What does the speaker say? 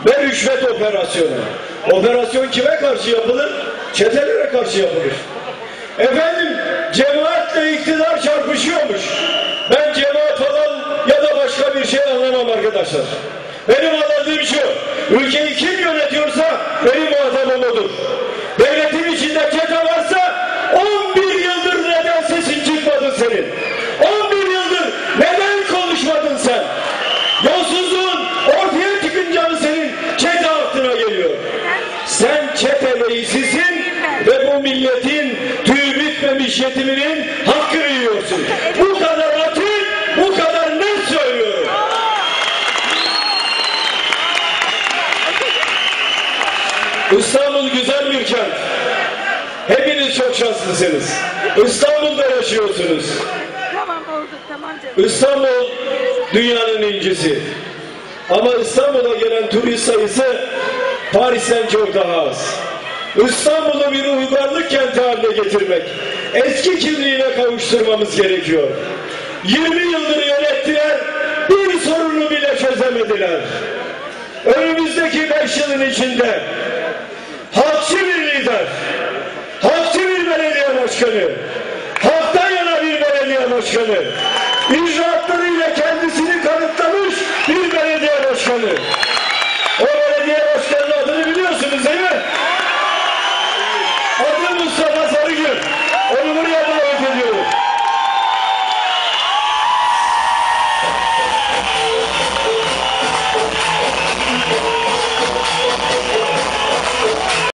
ve rüşvet operasyonu. Operasyon kime karşı yapılır? Çetelere karşı yapılır. Efendim, cemaatle iktidar çarpışıyormuş. Ben cemaat falan ya da başka bir şey anlamam arkadaşlar. Benim anladığım şu, ülkeyi kim yönetiyorsa benim muhatabım odur. Devletin içinde çete varsa 11 yıldır neden sesin çıkmadı senin? 11 yıldır neden konuşmadın sen? Yolsuzluğun ortaya çıkınca mı senin çete aklına geliyor? Sen çete reisisin ve bu milletin tüy bitmemiş yetiminin hakkını yiyorsun. Bu kadar açık, bu kadar net söylüyorum. İstanbul güzel bir kent. Hepiniz çok şanslısınız. İstanbul'da yaşıyorsunuz. İstanbul dünyanın incisi. Ama İstanbul'a gelen turist sayısı Paris'ten çok daha az. İstanbul'u bir uygarlık kenti haline getirmek, eski kimliğine kavuşturmamız gerekiyor. 20 yıldır yönettiler, bir sorunu bile çözemediler. Önümüzdeki 5 yılın içinde halkçı bir lider, halkçı bir belediye başkanı, halktan yana bir belediye başkanı, icraatlarıyla kendisini kanıtlamış bir belediye başkanı. O belediye başkanının adını biliyorsunuz değil mi? Adı Mustafa Sarıgül. Onu buraya